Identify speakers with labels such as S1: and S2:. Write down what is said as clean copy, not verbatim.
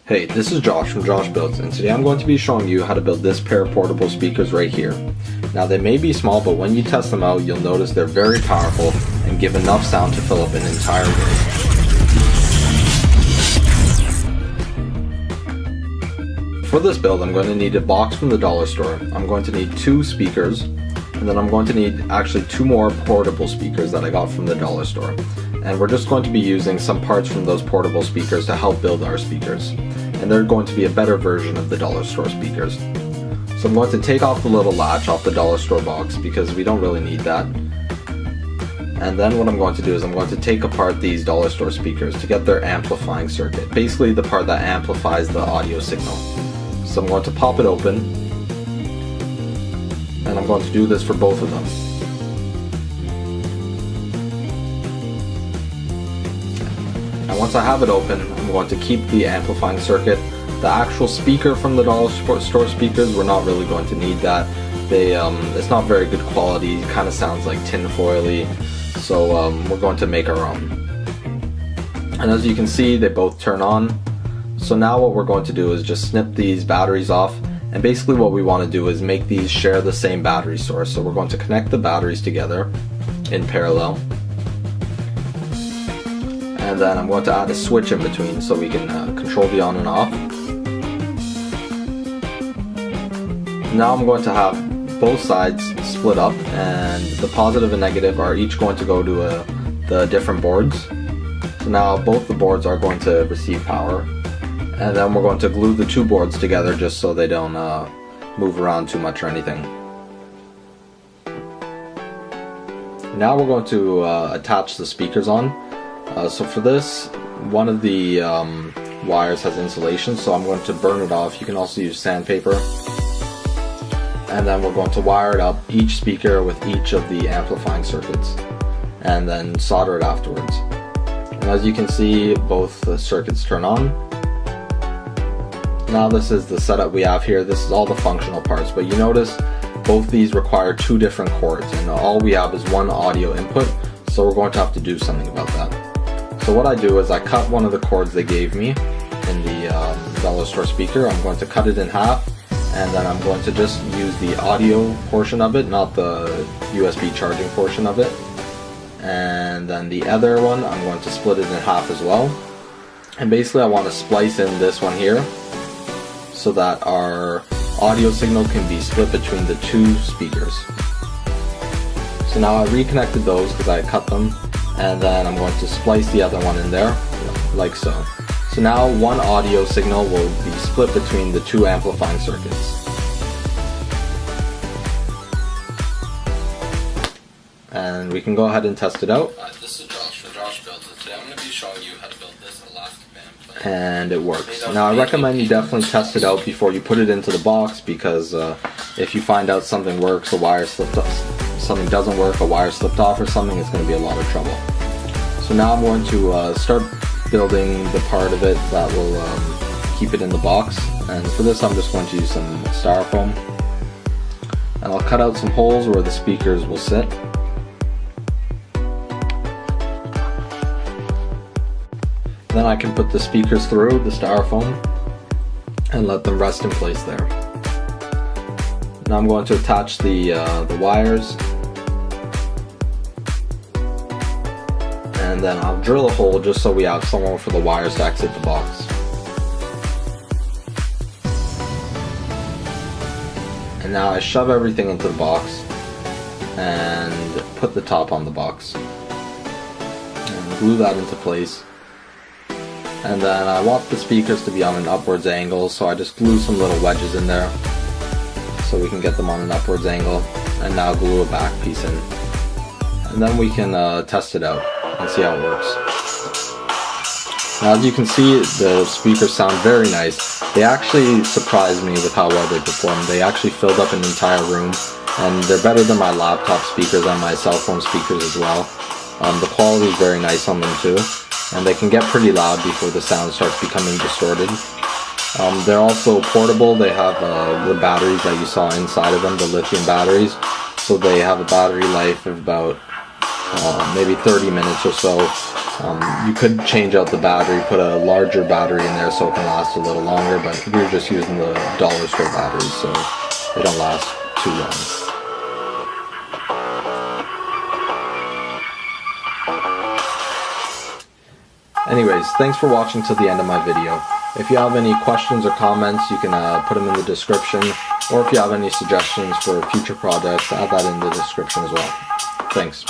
S1: Hey, this is Josh from Josh Builds, and today I'm going to be showing you how to build this pair of portable speakers right here. Now they may be small, but when you test them out, you'll notice they're very powerful and give enough sound to fill up an entire room. For this build, I'm going to need a box from the dollar store. I'm going to need 2 speakers, and then I'm going to need actually 2 more portable speakers that I got from the dollar store. And we're just going to be using some parts from those portable speakers to help build our speakers. And they're going to be a better version of the dollar store speakers. So I'm going to take off the little latch off the dollar store box because we don't really need that. And then what I'm going to do is I'm going to take apart these dollar store speakers to get their amplifying circuit. Basically the part that amplifies the audio signal. So I'm going to pop it open. And I'm going to do this for both of them. And once I have it open, I'm going to keep the amplifying circuit. The actual speaker from the dollar store speakers, we're not really going to need that. It's not very good quality, it kind of sounds like tin-foily, so we're going to make our own. And as you can see, they both turn on. So now what we're going to do is just snip these batteries off, and basically what we want to do is make these share the same battery source. So we're going to connect the batteries together in parallel. And then I'm going to add a switch in between so we can control the on and off. Now I'm going to have both sides split up, and the positive and negative are each going to go to the different boards. So now both the boards are going to receive power, and then we're going to glue the 2 boards together just so they don't move around too much or anything. Now we're going to attach the speakers on. So for this, one of the wires has insulation, so I'm going to burn it off. You can also use sandpaper. And then we're going to wire it up, each speaker with each of the amplifying circuits, and then solder it afterwards. And as you can see, both the circuits turn on. Now this is the setup we have here. This is all the functional parts, but you notice both these require 2 different cords, and all we have is 1 audio input, so we're going to have to do something about that. So what I do is I cut one of the cords they gave me in the dollar store speaker. I'm going to cut it in half, and then I'm going to just use the audio portion of it, not the USB charging portion of it. And then the other one, I'm going to split it in half as well. And basically I want to splice in this one here so that our audio signal can be split between the 2 speakers. So now I reconnected those because I cut them. And then I'm going to splice the other one in there, like so. So now 1 audio signal will be split between the 2 amplifying circuits. And we can go ahead and test it out.
S2: This is Josh from Josh Builds, and today I'm going to be showing you how to build this elastic band plate.
S1: And it works. Now I recommend you definitely test it out before you put it into the box, because if you find out something works, a wire slipped off, something doesn't work, a wire slipped off or something, it's going to be a lot of trouble. So now I'm going to start building the part of it that will keep it in the box, and for this I'm just going to use some styrofoam, and I'll cut out some holes where the speakers will sit. Then I can put the speakers through the styrofoam and let them rest in place there. Now I'm going to attach the wires, and then I'll drill a hole just so we have somewhere for the wires to exit the box. And now I shove everything into the box and put the top on the box and glue that into place. And then I want the speakers to be on an upwards angle, so I just glue some little wedges in there so we can get them on an upwards angle, and now glue a back piece in. And then we can test it out and see how it works. Now as you can see, the speakers sound very nice. They actually surprised me with how well they perform. They actually filled up an entire room, and they're better than my laptop speakers and my cell phone speakers as well. The quality is very nice on them too, and they can get pretty loud before the sound starts becoming distorted. They're also portable. They have the batteries that you saw inside of them, the lithium batteries, so they have a battery life of about maybe 30 minutes or so. You could change out the battery, put a larger battery in there so it can last a little longer, but we're just using the dollar store batteries, so they don't last too long. Anyways, thanks for watching till the end of my video. If you have any questions or comments, you can put them in the description, or if you have any suggestions for future projects, add that in the description as well. Thanks.